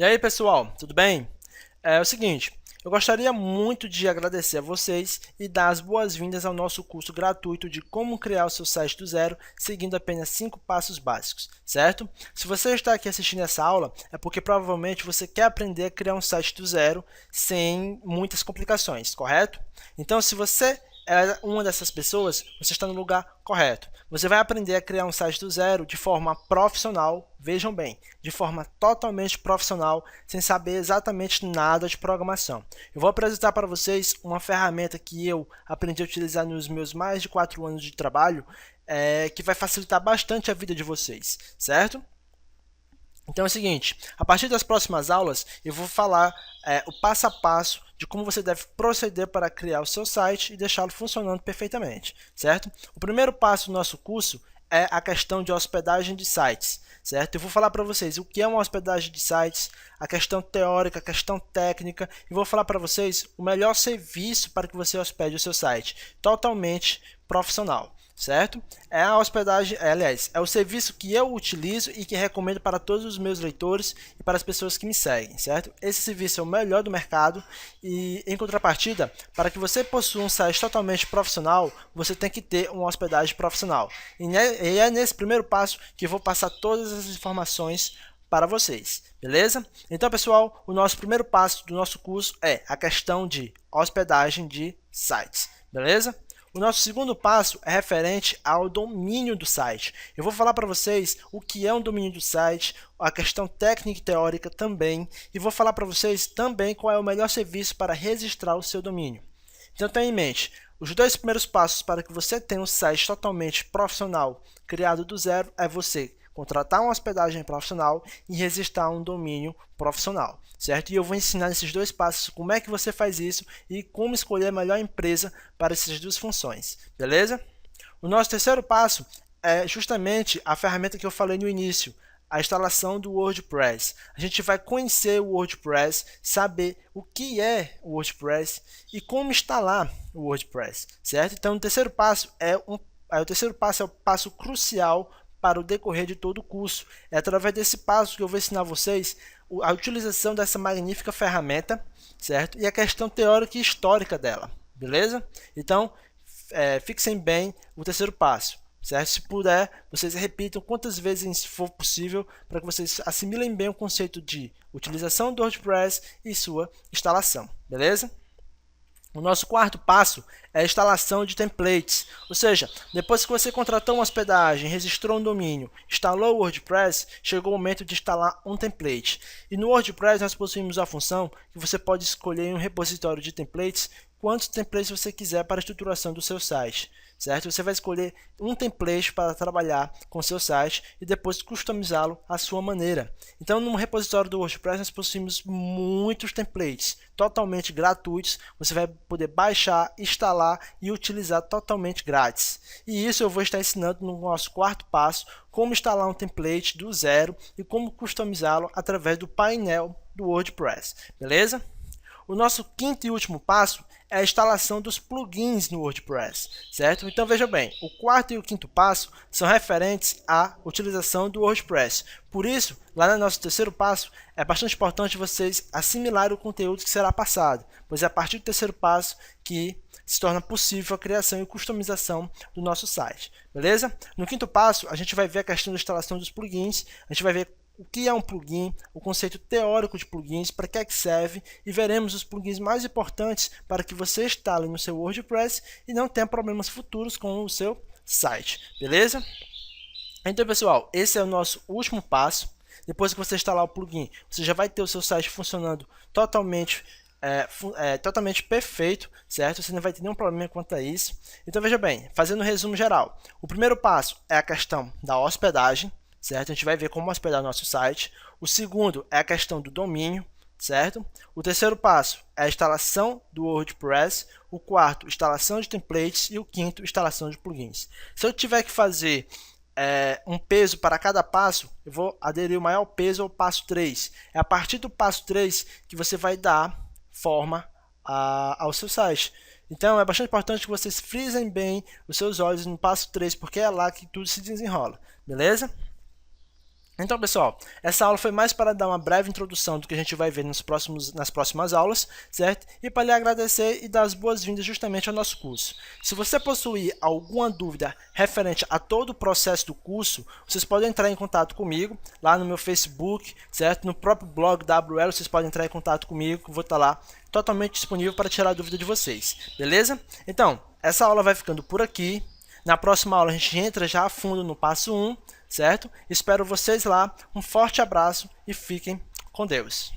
E aí, pessoal, tudo bem? É o seguinte, eu gostaria muito de agradecer a vocês e dar as boas-vindas ao nosso curso gratuito de como criar o seu site do zero, seguindo apenas 5 passos básicos, certo? Se você está aqui assistindo essa aula, é porque provavelmente você quer aprender a criar um site do zero sem muitas complicações, correto? Então, se você é uma dessas pessoas, você está no lugar correto. Você vai aprender a criar um site do zero de forma profissional, vejam bem, de forma totalmente profissional, sem saber exatamente nada de programação. Eu vou apresentar para vocês uma ferramenta que eu aprendi a utilizar nos meus mais de 4 anos de trabalho, que vai facilitar bastante a vida de vocês, certo? Então é o seguinte, a partir das próximas aulas eu vou falar o passo a passo de como você deve proceder para criar o seu site e deixá-lo funcionando perfeitamente, certo? O primeiro passo do nosso curso é a questão de hospedagem de sites, certo? Eu vou falar para vocês o que é uma hospedagem de sites, a questão teórica, a questão técnica, e vou falar para vocês o melhor serviço para que você hospede o seu site, totalmente profissional. Certo? É a hospedagem, aliás, é o serviço que eu utilizo e que recomendo para todos os meus leitores e para as pessoas que me seguem, certo? Esse serviço é o melhor do mercado e, em contrapartida, para que você possua um site totalmente profissional, você tem que ter uma hospedagem profissional. E é nesse primeiro passo que eu vou passar todas as informações para vocês, beleza? Então, pessoal, o nosso primeiro passo do nosso curso é a questão de hospedagem de sites, beleza? O nosso segundo passo é referente ao domínio do site. Eu vou falar para vocês o que é um domínio do site, a questão técnica e teórica também, e vou falar para vocês também qual é o melhor serviço para registrar o seu domínio. Então tenha em mente, os dois primeiros passos para que você tenha um site totalmente profissional, criado do zero, é você contratar uma hospedagem profissional e registrar um domínio profissional, certo? E eu vou ensinar nesses dois passos como é que você faz isso e como escolher a melhor empresa para essas duas funções, beleza? O nosso terceiro passo é justamente a ferramenta que eu falei no início, a instalação do WordPress. A gente vai conhecer o WordPress, saber o que é o WordPress e como instalar o WordPress, certo? Então, o terceiro passo é o passo crucial para o decorrer de todo o curso. É através desse passo que eu vou ensinar vocês a utilização dessa magnífica ferramenta, certo? E a questão teórica e histórica dela, beleza? Então, fixem bem o terceiro passo, certo? Se puder, vocês repitam quantas vezes for possível para que vocês assimilem bem o conceito de utilização do WordPress e sua instalação, beleza? O nosso quarto passo é a instalação de templates, ou seja, depois que você contratou uma hospedagem, registrou um domínio, instalou o WordPress, chegou o momento de instalar um template. E no WordPress nós possuímos a função que você pode escolher em um repositório de templates quantos templates você quiser para a estruturação do seu site, certo? Você vai escolher um template para trabalhar com o seu site e depois customizá-lo à sua maneira. Então, no repositório do WordPress, nós possuímos muitos templates totalmente gratuitos. Você vai poder baixar, instalar e utilizar totalmente grátis. E isso eu vou estar ensinando no nosso quarto passo, como instalar um template do zero e como customizá-lo através do painel do WordPress, beleza? O nosso quinto e último passo é a instalação dos plugins no WordPress, certo? Então veja bem, o quarto e o quinto passo são referentes à utilização do WordPress. Por isso, lá no nosso terceiro passo, é bastante importante vocês assimilarem o conteúdo que será passado, pois é a partir do terceiro passo que se torna possível a criação e customização do nosso site, beleza? No quinto passo, a gente vai ver a questão da instalação dos plugins, a gente vai ver o que é um plugin, o conceito teórico de plugins, para que é que serve, e veremos os plugins mais importantes para que você instale no seu WordPress e não tenha problemas futuros com o seu site, beleza? Então, pessoal, esse é o nosso último passo. Depois que você instalar o plugin, você já vai ter o seu site funcionando totalmente totalmente perfeito, certo? Você não vai ter nenhum problema quanto a isso. Então, veja bem, fazendo um resumo geral, o primeiro passo é a questão da hospedagem, certo? A gente vai ver como hospedar nosso site. O segundo é a questão do domínio, certo? O terceiro passo é a instalação do WordPress. O quarto, instalação de templates. E o quinto, instalação de plugins. Se eu tiver que fazer um peso para cada passo, eu vou aderir o maior peso ao passo 3. É a partir do passo 3 que você vai dar forma ao seu site. Então é bastante importante que vocês frisem bem os seus olhos no passo 3, porque é lá que tudo se desenrola, beleza? Então, pessoal, essa aula foi mais para dar uma breve introdução do que a gente vai ver nas próximas aulas, certo? E para lhe agradecer e dar as boas-vindas justamente ao nosso curso. Se você possuir alguma dúvida referente a todo o processo do curso, vocês podem entrar em contato comigo lá no meu Facebook, certo? No próprio blog WL, vocês podem entrar em contato comigo, que eu vou estar lá totalmente disponível para tirar a dúvida de vocês, beleza? Então, essa aula vai ficando por aqui. Na próxima aula a gente entra já a fundo no passo 1, certo? Espero vocês lá, um forte abraço e fiquem com Deus.